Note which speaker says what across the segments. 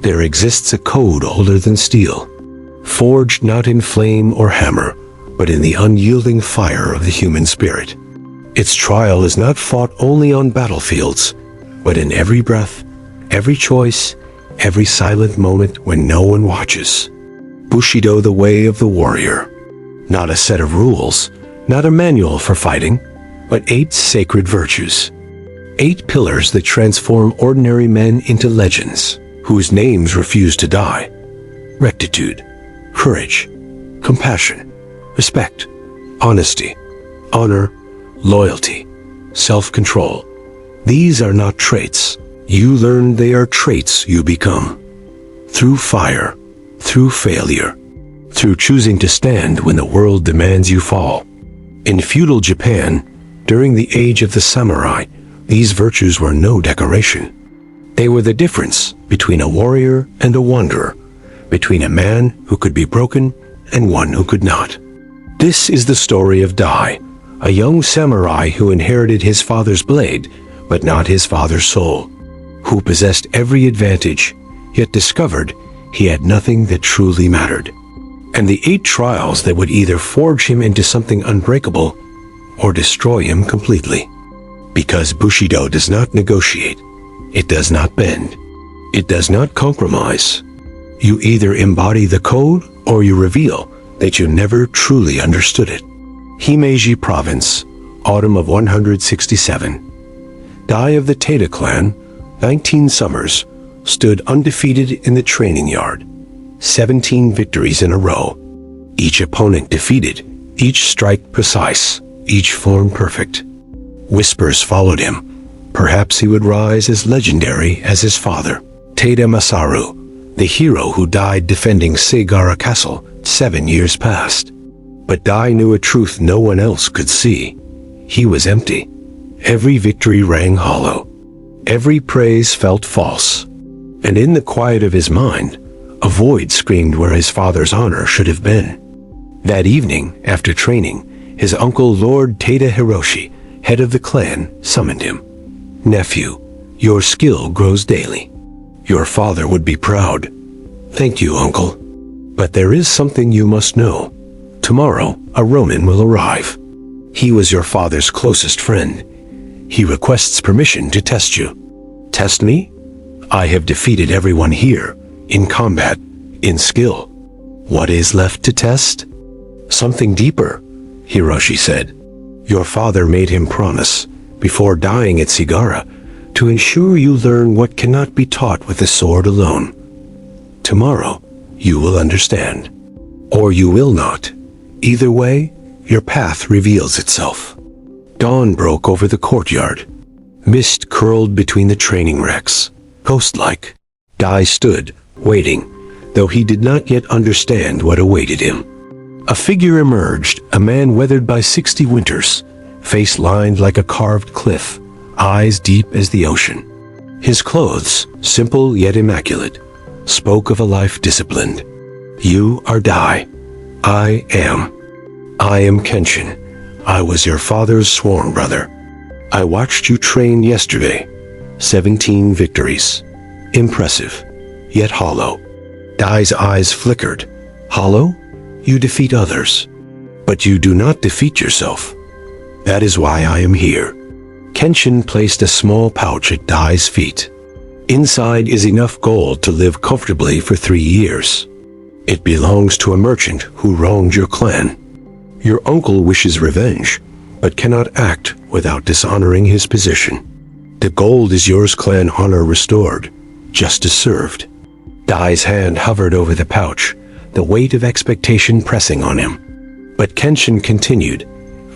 Speaker 1: There exists a code older than steel, forged not in flame or hammer, but in the unyielding fire of the human spirit. Its trial is not fought only on battlefields, but in every breath, every choice, every silent moment when no one watches. Bushido, the way of the warrior. Not a set of rules, not a manual for fighting, but 8 sacred virtues. 8 pillars that transform ordinary men into legends, whose names refuse to die. Rectitude, courage, compassion, respect, honesty, honor, loyalty, self-control. These are not traits. You learn they are traits you become. Through fire, through failure, through choosing to stand when the world demands you fall. In feudal Japan, during the age of the samurai, these virtues were no decoration. They were the difference between a warrior and a wanderer, between a man who could be broken and one who could not. This is the story of Dai, a young samurai who inherited his father's blade, but not his father's soul, who possessed every advantage, yet discovered he had nothing that truly mattered. And the 8 trials that would either forge him into something unbreakable or destroy him completely. Because Bushido does not negotiate, it does not bend, it does not compromise. You either embody the code or you reveal that you never truly understood it. Himeji Province, autumn of 167. Dai of the Taita clan, 19 summers, stood undefeated in the training yard. 17 victories in a row. Each opponent defeated, each strike precise, each form perfect. Whispers followed him. Perhaps he would rise as legendary as his father, Taita Masaru, the hero who died defending Seigara Castle 7 years past. But Dai knew a truth no one else could see. He was empty. Every victory rang hollow. Every praise felt false. And in the quiet of his mind, a void screamed where his father's honor should have been. That evening, after training, his uncle Lord Taita Hiroshi, head of the clan, summoned him. "Nephew, your skill grows daily. Your father would be proud." "Thank you, uncle. But there is something you must know. Tomorrow, a Ronin will arrive. He was your father's closest friend. He requests permission to test you." "Test me? I have defeated everyone here, in combat, in skill. What is left to test?" "Something deeper," Hiroshi said. "Your father made him promise, before dying at Seigara, to ensure you learn what cannot be taught with the sword alone. Tomorrow, you will understand. Or you will not. Either way, your path reveals itself." Dawn broke over the courtyard. Mist curled between the training racks, ghost-like. Dai stood, waiting, though he did not yet understand what awaited him. A figure emerged, a man weathered by 60 winters, face lined like a carved cliff, eyes deep as the ocean. His clothes, simple yet immaculate, spoke of a life disciplined. "You are Dai. I am. I am Kenshin. I was your father's sworn brother. I watched you train yesterday. 17 victories. Impressive, yet hollow." Dai's eyes flickered. "Hollow? You defeat others. But you do not defeat yourself. That is why I am here." Kenshin placed a small pouch at Dai's feet. "Inside is enough gold to live comfortably for 3 years. It belongs to a merchant who wronged your clan. Your uncle wishes revenge, but cannot act without dishonoring his position. The gold is yours, clan honor restored, justice served." Dai's hand hovered over the pouch, the weight of expectation pressing on him. But Kenshin continued,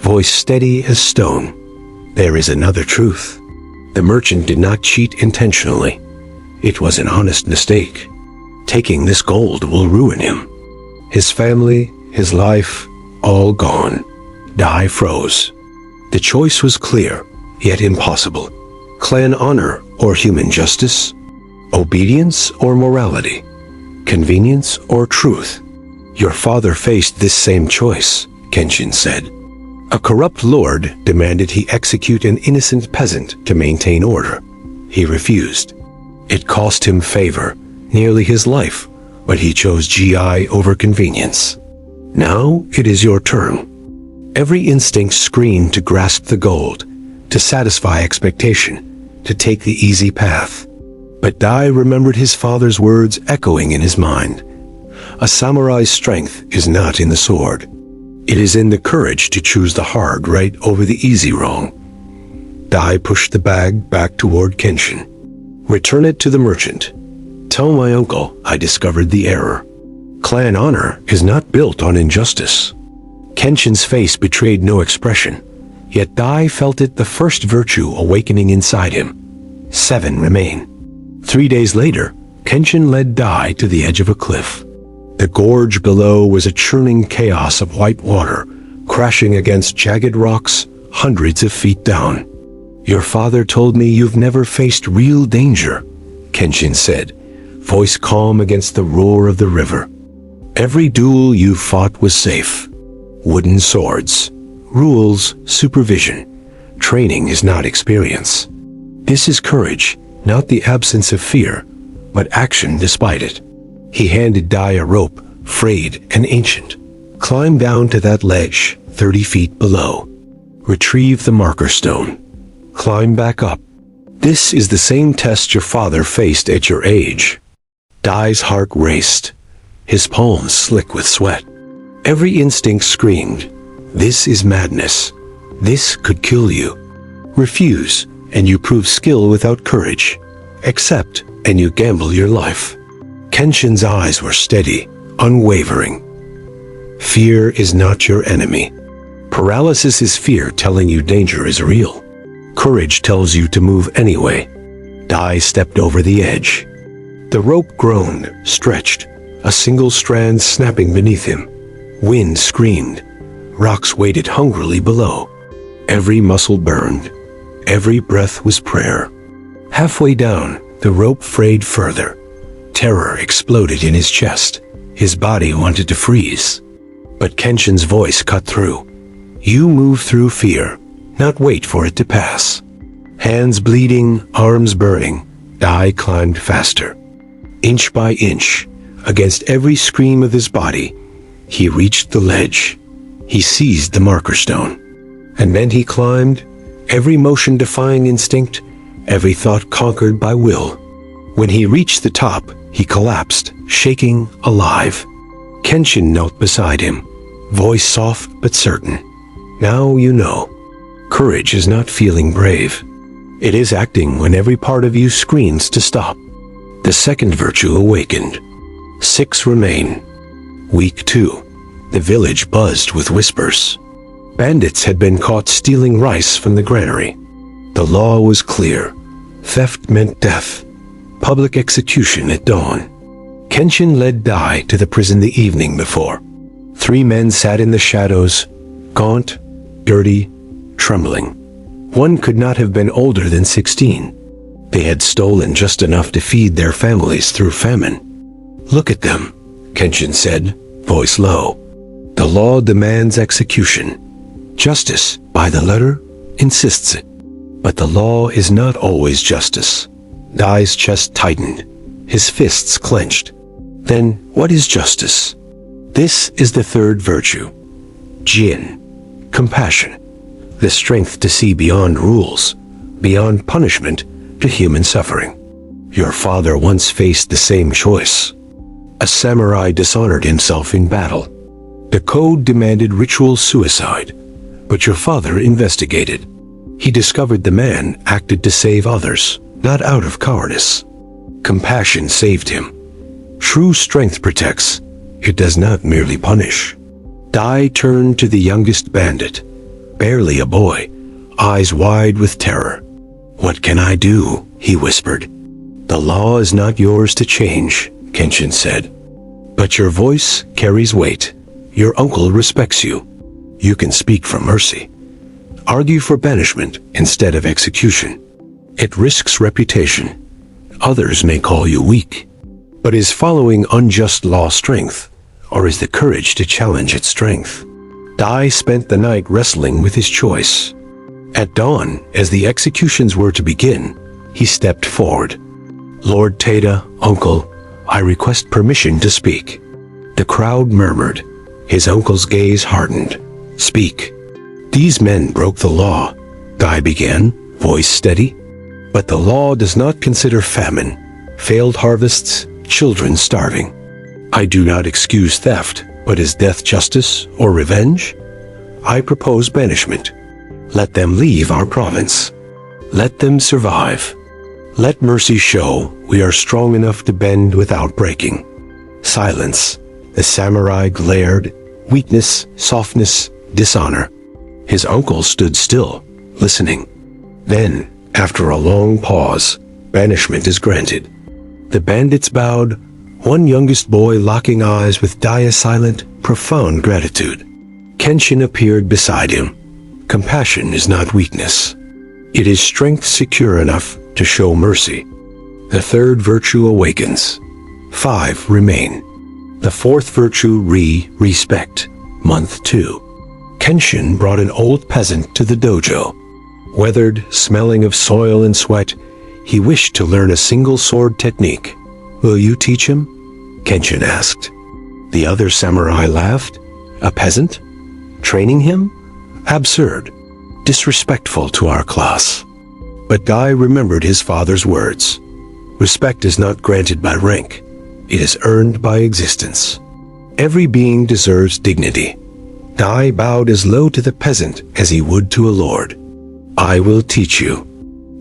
Speaker 1: voice steady as stone. "There is another truth. The merchant did not cheat intentionally. It was an honest mistake. Taking this gold will ruin him. His family, his life, all gone." Dai froze. The choice was clear, yet impossible. Clan honor or human justice? Obedience or morality? Convenience or truth? "Your father faced this same choice," Kenshin said. "A corrupt lord demanded he execute an innocent peasant to maintain order. He refused. It cost him favor, nearly his life, but he chose GI over convenience. Now it is your turn. Every instinct screamed to grasp the gold, to satisfy expectation, to take the easy path. But Dai remembered his father's words echoing in his mind. A samurai's strength is not in the sword. It is in the courage to choose the hard right over the easy wrong. Dai pushed the bag back toward Kenshin. Return it to the merchant. Tell my uncle I discovered the error. Clan honor is not built on injustice. Kenshin's face betrayed no expression, yet Dai felt it the first virtue awakening inside him. 7 remain. 3 days later, Kenshin led Dai to the edge of a cliff. The gorge below was a churning chaos of white water, crashing against jagged rocks hundreds of feet down. Your father told me you've never faced real danger, Kenshin said, voice calm against the roar of the river. Every duel you fought was safe. Wooden swords, rules, supervision. Training is not experience. This is courage, not the absence of fear, but action despite it. He handed Dai a rope, frayed and ancient. Climb down to that ledge, 30 feet below. Retrieve the marker stone. Climb back up. This is the same test your father faced at your age. Dai's heart raced, his palms slick with sweat. Every instinct screamed, this is madness. This could kill you. Refuse, and you prove skill without courage. Accept, and you gamble your life. Kenshin's eyes were steady, unwavering. Fear is not your enemy. Paralysis is fear telling you danger is real. Courage tells you to move anyway. Dai stepped over the edge. The rope groaned, stretched, a single strand snapping beneath him. Wind screamed. Rocks waited hungrily below. Every muscle burned. Every breath was prayer. Halfway down, the rope frayed further. Terror exploded in his chest. His body wanted to freeze. But Kenshin's voice cut through. You move through fear, not wait for it to pass. Hands bleeding, arms burning, Dai climbed faster. Inch by inch, against every scream of his body, he reached the ledge. He seized the marker stone. And then he climbed, every motion defying instinct, every thought conquered by will. When he reached the top, he collapsed, shaking, alive. Kenshin knelt beside him, voice soft but certain. Now you know. Courage is not feeling brave. It is acting when every part of you screams to stop. The second virtue awakened. 6 remain. Week 2. The village buzzed with whispers. Bandits had been caught stealing rice from the granary. The law was clear. Theft meant death. Public execution at dawn. Kenshin led Dai to the prison the evening before. 3 men sat in the shadows, gaunt, dirty, trembling. One could not have been older than 16. They had stolen just enough to feed their families through famine. Look at them, Kenshin said, voice low. The law demands execution. Justice, by the letter, insists it. But the law is not always justice. Dai's chest tightened, his fists clenched. Then what is justice? This is the third virtue. Jin, compassion. The strength to see beyond rules, beyond punishment, to human suffering. Your father once faced the same choice. A samurai dishonored himself in battle. The code demanded ritual suicide, but your father investigated. He discovered the man acted to save others, not out of cowardice. Compassion saved him. True strength protects. It does not merely punish. Dai turned to the youngest bandit, barely a boy, eyes wide with terror. What can I do? He whispered. The law is not yours to change, Kenshin said. But your voice carries weight. Your uncle respects you. You can speak for mercy. Argue for banishment instead of execution. It risks reputation. Others may call you weak. But is following unjust law strength, or is the courage to challenge its strength? Dai spent the night wrestling with his choice. At dawn, as the executions were to begin, he stepped forward. Lord Teda, uncle, I request permission to speak." The crowd murmured. His uncle's gaze hardened. "Speak." "These men broke the law," Dai began, voice steady. "But the law does not consider famine, failed harvests, children starving. I do not excuse theft, but is death justice or revenge? I propose banishment. Let them leave our province. Let them survive. Let mercy show we are strong enough to bend without breaking." Silence. The samurai glared. Weakness, softness, dishonor. His uncle stood still, listening. Then, after a long pause, banishment is granted. The bandits bowed, one youngest boy locking eyes with Dai's silent, profound gratitude. Kenshin appeared beside him. Compassion is not weakness. It is strength secure enough to show mercy. The third virtue awakens. 5 remain. The fourth virtue, respect. Month 2. Kenshin brought an old peasant to the dojo. Weathered, smelling of soil and sweat, he wished to learn a single sword technique. "Will you teach him?" Kenshin asked. The other samurai laughed. "A peasant? Training him? Absurd. Disrespectful to our class." But Dai remembered his father's words. Respect is not granted by rank. It is earned by existence. Every being deserves dignity. Dai bowed as low to the peasant as he would to a lord. "I will teach you."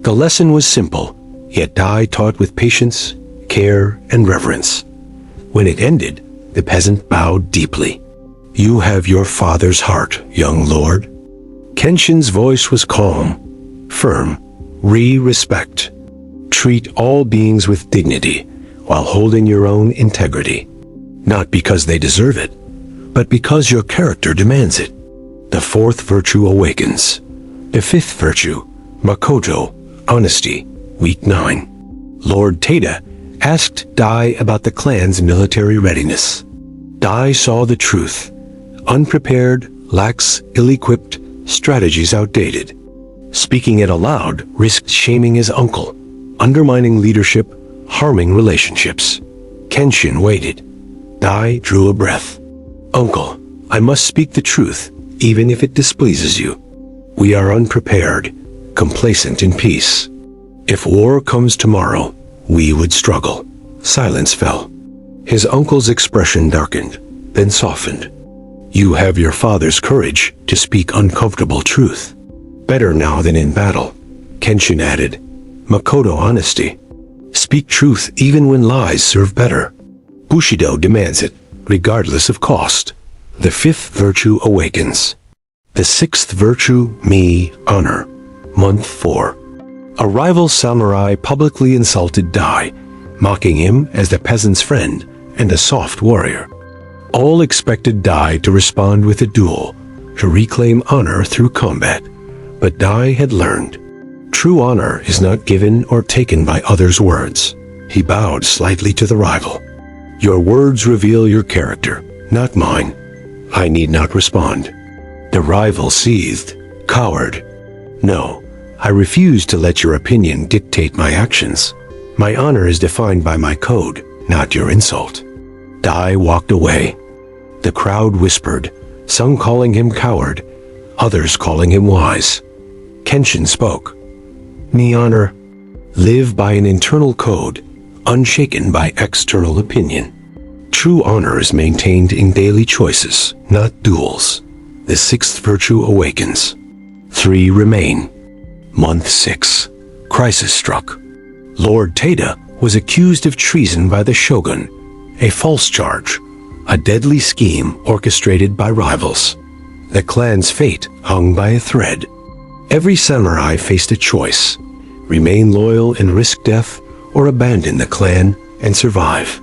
Speaker 1: The lesson was simple, yet Dai taught with patience, care, and reverence. When it ended, the peasant bowed deeply. "You have your father's heart, young lord." Kenshin's voice was calm, firm. Respect. Treat all beings with dignity, while holding your own integrity. Not because they deserve it, but because your character demands it. The fourth virtue awakens. The fifth virtue, Makoto, honesty, week 9. Lord Taida asked Dai about the clan's military readiness. Dai saw the truth. Unprepared, lax, ill-equipped, strategies outdated. Speaking it aloud risked shaming his uncle, undermining leadership, harming relationships. Kenshin waited. Dai drew a breath. "Uncle, I must speak the truth, even if it displeases you. We are unprepared, complacent in peace. If war comes tomorrow, we would struggle." Silence fell. His uncle's expression darkened, then softened. "You have your father's courage to speak uncomfortable truth. Better now than in battle," Kenshin added. "Makoto honesty. Speak truth even when lies serve better. Bushido demands it, regardless of cost." The fifth virtue awakens. The sixth virtue, honor. Month 4. A rival samurai publicly insulted Dai, mocking him as the peasant's friend and a soft warrior. All expected Dai to respond with a duel, to reclaim honor through combat. But Dai had learned. True honor is not given or taken by others' words. He bowed slightly to the rival. "Your words reveal your character, not mine. I need not respond." The rival seethed. "Coward." "No, I refuse to let your opinion dictate my actions. My honor is defined by my code, not your insult." Dai walked away. The crowd whispered, some calling him coward, others calling him wise. Kenshin spoke. "Me honor. Live by an internal code, unshaken by external opinion. True honor is maintained in daily choices, not duels. The sixth virtue awakens. 3 remain. Month 6. Crisis struck. Lord Taida was accused of treason by the shogun, a false charge, a deadly scheme orchestrated by rivals. The clan's fate hung by a thread. Every samurai faced a choice: remain loyal and risk death, or abandon the clan and survive.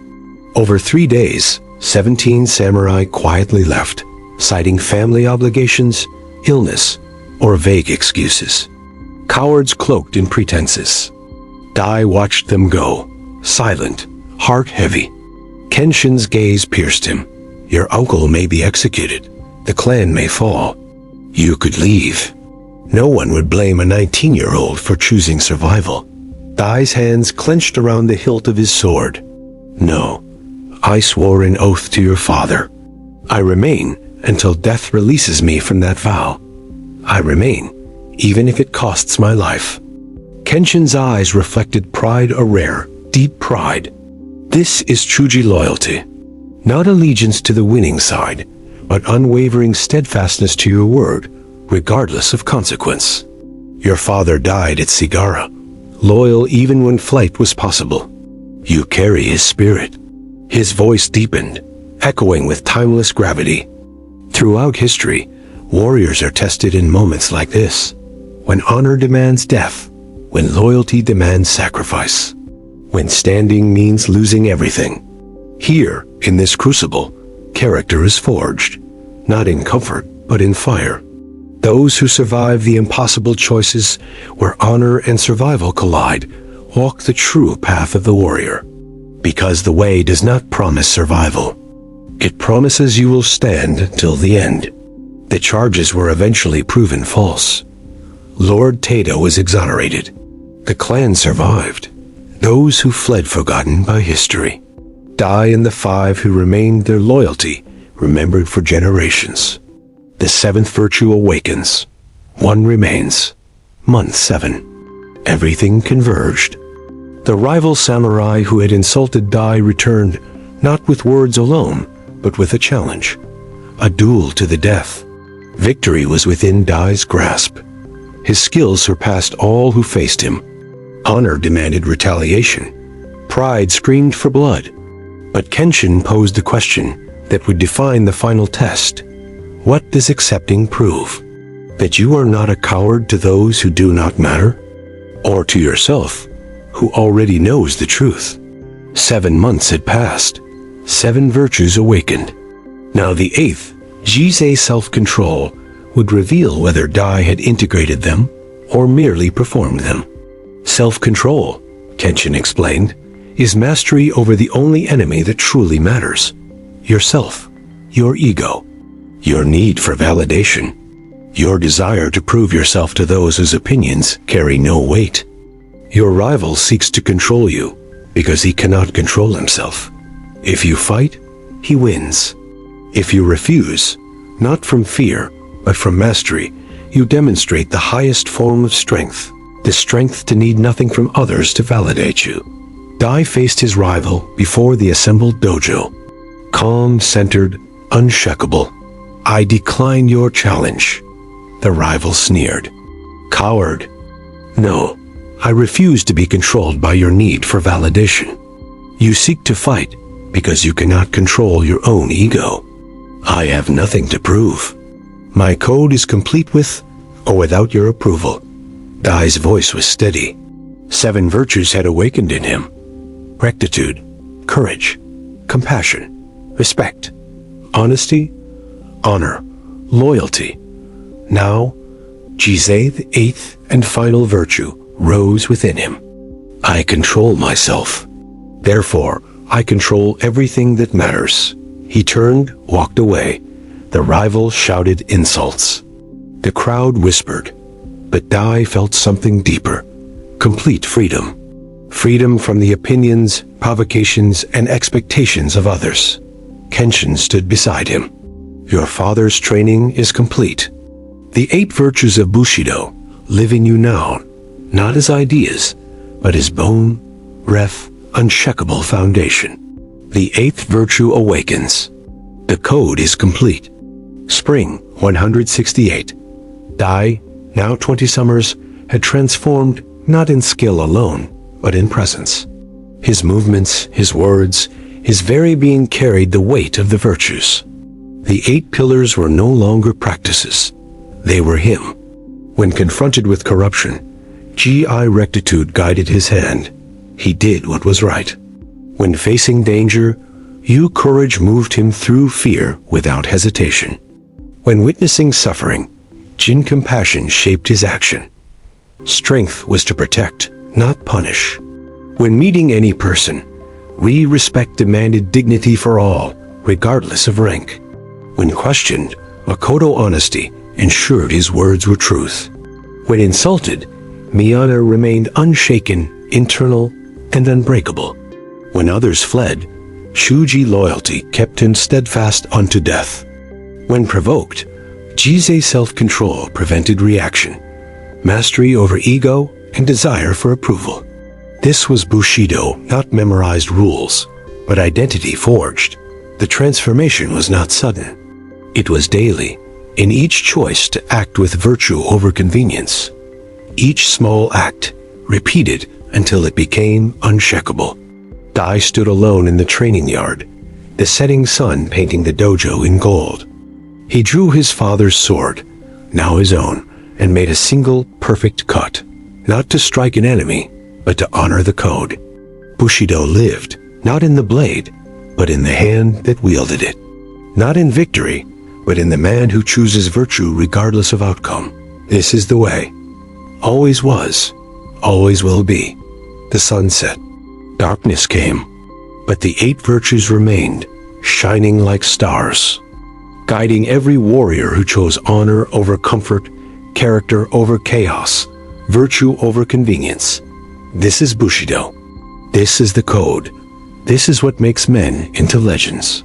Speaker 1: Over 3 days, 17 samurai quietly left, citing family obligations, illness, or vague excuses. Cowards cloaked in pretenses. Dai watched them go, silent, heart heavy. Kenshin's gaze pierced him. "Your uncle may be executed. The clan may fall. You could leave." No one would blame a 19-year-old for choosing survival. Dai's hands clenched around the hilt of his sword. No, I swore an oath to your father. I remain until death releases me from that vow. I remain, even if it costs my life. Kenshin's eyes reflected pride, a rare, deep pride. This is Chuji loyalty. Not allegiance to the winning side, but unwavering steadfastness to your word, regardless of consequence. Your father died at Sigara, loyal even when flight was possible. You carry his spirit. His voice deepened, echoing with timeless gravity. Throughout history, warriors are tested in moments like this, when honor demands death, when loyalty demands sacrifice, when standing means losing everything. Here, in this crucible, character is forged, not in comfort, but in fire. Those who survive the impossible choices where honor and survival collide walk the true path of the warrior. Because the way does not promise survival. It promises you will stand till the end. The charges were eventually proven false. Lord Tato was exonerated. The clan survived. Those who fled forgotten by history. Die in the 5 who remained their loyalty, remembered for generations. The 7th virtue awakens. 1 remains. Month 7. Everything converged. The rival samurai who had insulted Dai returned, not with words alone, but with a challenge. A duel to the death. Victory was within Dai's grasp. His skills surpassed all who faced him. Honor demanded retaliation. Pride screamed for blood. But Kenshin posed a question that would define the final test. What does accepting prove? That you are not a coward to those who do not matter? Or to yourself, who already knows the truth? 7 months had passed. 7 virtues awakened. Now the 8th, Jisei self-control, would reveal whether Dai had integrated them or merely performed them. Self-control, Kenshin explained, is mastery over the only enemy that truly matters. Yourself, your ego, your need for validation, your desire to prove yourself to those whose opinions carry no weight. Your rival seeks to control you because he cannot control himself. If you fight, he wins. If you refuse, not from fear, but from mastery, you demonstrate the highest form of strength, the strength to need nothing from others to validate you. Dai faced his rival before the assembled dojo. Calm, centered, unshakable. I decline your challenge. The rival sneered. Coward. No, I refuse to be controlled by your need for validation. You seek to fight because you cannot control your own ego. I have nothing to prove. My code is complete with or without your approval. Dai's voice was steady. 7 virtues had awakened in him. Rectitude, courage, compassion, respect, honesty, honor, loyalty. Now, Jisei, the 8th and final virtue, rose within him. I control myself. Therefore, I control everything that matters. He turned, walked away. The rival shouted insults. The crowd whispered, but Dai felt something deeper. Complete freedom. Freedom from the opinions, provocations, and expectations of others. Kenshin stood beside him. Your father's training is complete. The 8 virtues of Bushido live in you now, not as ideas, but as bone, ref, unshakable foundation. The 8th virtue awakens. The code is complete. Spring 168. Dai, now 20 summers, had transformed not in skill alone, but in presence. His movements, his words, his very being carried the weight of the virtues. The 8 pillars were no longer practices. They were him. When confronted with corruption, Gi rectitude guided his hand. He did what was right. When facing danger, Yu courage moved him through fear without hesitation. When witnessing suffering, Jin compassion shaped his action. Strength was to protect, not punish. When meeting any person, respect demanded dignity for all, regardless of rank. When questioned, Makoto honesty ensured his words were truth. When insulted, Miyata remained unshaken, internal, and unbreakable. When others fled, Shuji loyalty kept him steadfast unto death. When provoked, Jizei self-control prevented reaction, mastery over ego and desire for approval. This was Bushido, not memorized rules, but identity forged. The transformation was not sudden. It was daily, in each choice to act with virtue over convenience. Each small act, repeated until it became unshakable. Dai stood alone in the training yard, the setting sun painting the dojo in gold. He drew his father's sword, now his own, and made a single perfect cut, not to strike an enemy, but to honor the code. Bushido lived, not in the blade, but in the hand that wielded it. Not in victory, but in the man who chooses virtue regardless of outcome. This is the way. Always was, always will be. The sun set. Darkness came, but the 8 virtues remained, shining like stars, guiding every warrior who chose honor over comfort, character over chaos, virtue over convenience. This is Bushido. This is the code. This is what makes men into legends.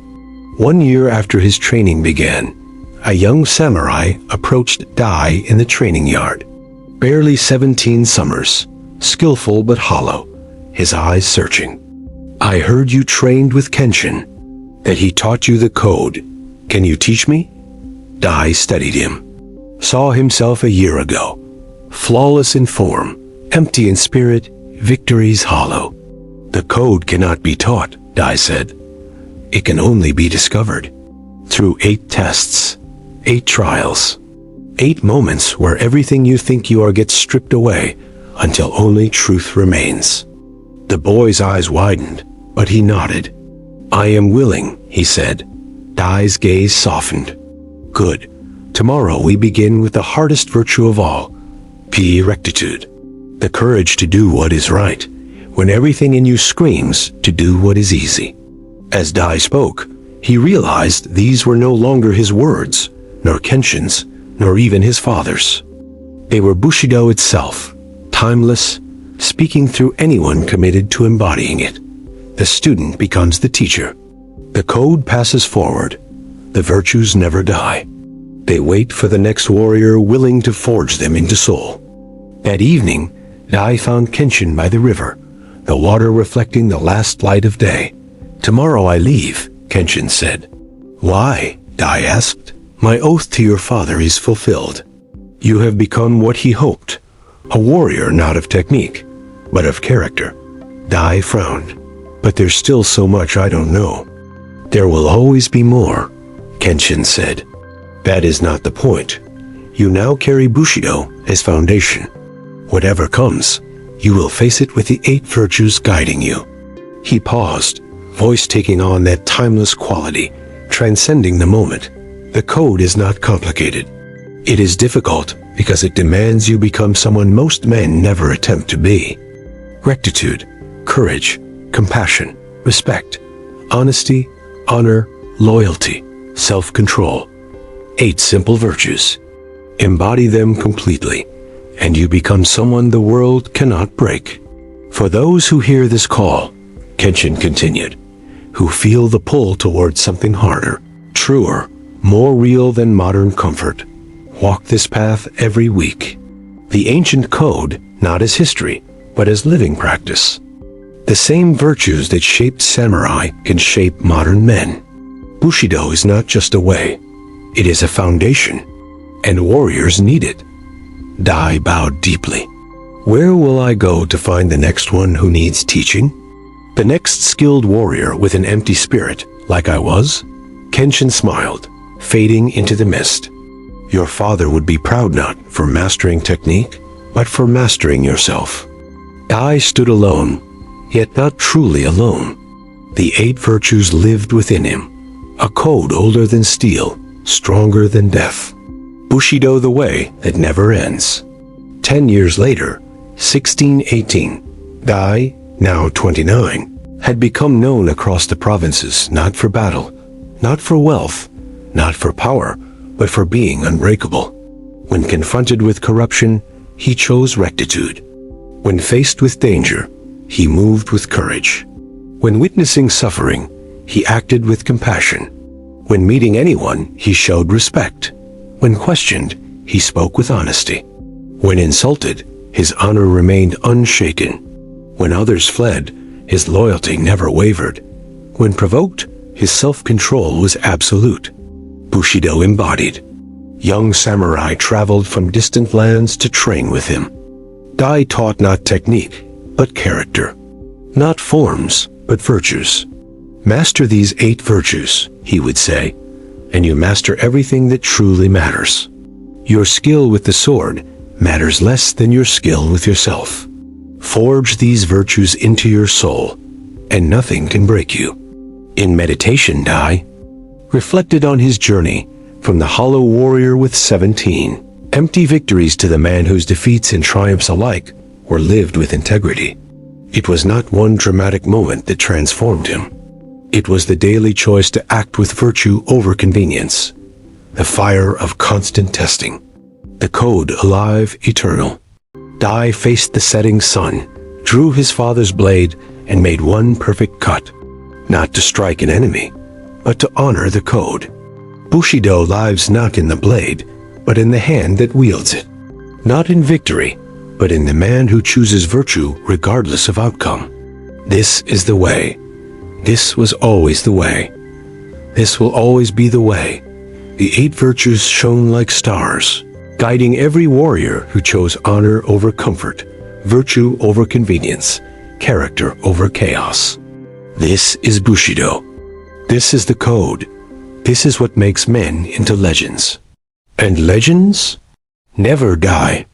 Speaker 1: 1 year after his training began, a young samurai approached Dai in the training yard. Barely 17 summers, skillful but hollow, his eyes searching. I heard you trained with Kenshin, that he taught you the code. Can you teach me? Dai studied him. Saw himself a year ago, flawless in form, empty in spirit, victories hollow. The code cannot be taught, Dai said. It can only be discovered. Through 8 tests, 8 trials, 8 moments where everything you think you are gets stripped away until only truth remains. The boy's eyes widened, but he nodded. I am willing, he said. Dai's gaze softened. Good. Tomorrow we begin with the hardest virtue of all, rectitude. The courage to do what is right, when everything in you screams to do what is easy. As Dai spoke, he realized these were no longer his words, nor Kenshin's, nor even his father's. They were Bushido itself, timeless, speaking through anyone committed to embodying it. The student becomes the teacher. The code passes forward. The virtues never die. They wait for the next warrior willing to forge them into soul. That evening, Dai found Kenshin by the river, the water reflecting the last light of day. Tomorrow I leave, Kenshin said. Why? Dai asked. My oath to your father is fulfilled. You have become what he hoped, a warrior not of technique, but of character. Dai frowned. But there's still so much I don't know. There will always be more, Kenshin said. That is not the point. You now carry Bushido as foundation. Whatever comes, you will face it with the 8 virtues guiding you. He paused, voice taking on that timeless quality, transcending the moment. The code is not complicated. It is difficult because it demands you become someone most men never attempt to be. Rectitude, courage, compassion, respect, honesty, honor, loyalty, self-control. 8 simple virtues. Embody them completely, and you become someone the world cannot break. For those who hear this call, Kenshin continued, who feel the pull towards something harder, truer, more real than modern comfort, walk this path every week. The ancient code, not as history, but as living practice. The same virtues that shaped samurai can shape modern men. Bushido is not just a way, it is a foundation, and warriors need it. Dai bowed deeply. Where will I go to find the next one who needs teaching? The next skilled warrior with an empty spirit, like I was? Kenshin smiled, fading into the mist. Your father would be proud not for mastering technique, but for mastering yourself. Dai stood alone, yet not truly alone. The 8 virtues lived within him, a code older than steel, stronger than death. Bushido the way that never ends. 10 years later, 1618, Dai, now 29, had become known across the provinces not for battle, not for wealth, not for power, but for being unbreakable. When confronted with corruption, he chose rectitude. When faced with danger, he moved with courage. When witnessing suffering, he acted with compassion. When meeting anyone, he showed respect. When questioned, he spoke with honesty. When insulted, his honor remained unshaken. When others fled, his loyalty never wavered. When provoked, his self-control was absolute. Bushido embodied. Young samurai traveled from distant lands to train with him. Dai taught not technique, but character. Not forms, but virtues. Master these 8 virtues, he would say, and you master everything that truly matters. Your skill with the sword matters less than your skill with yourself. Forge these virtues into your soul, and nothing can break you. In meditation, Dai reflected on his journey from the hollow warrior with 17 empty victories to the man whose defeats and triumphs alike were lived with integrity. It was not one dramatic moment that transformed him. It was the daily choice to act with virtue over convenience. The fire of constant testing. The code alive, eternal. Dai faced the setting sun, drew his father's blade, and made one perfect cut. Not to strike an enemy, but to honor the code. Bushido lives not in the blade, but in the hand that wields it. Not in victory, but in the man who chooses virtue regardless of outcome. This is the way. This was always the way. This will always be the way. The 8 virtues shone like stars, guiding every warrior who chose honor over comfort, virtue over convenience, character over chaos. This is Bushido. This is the code. This is what makes men into legends. And legends never die.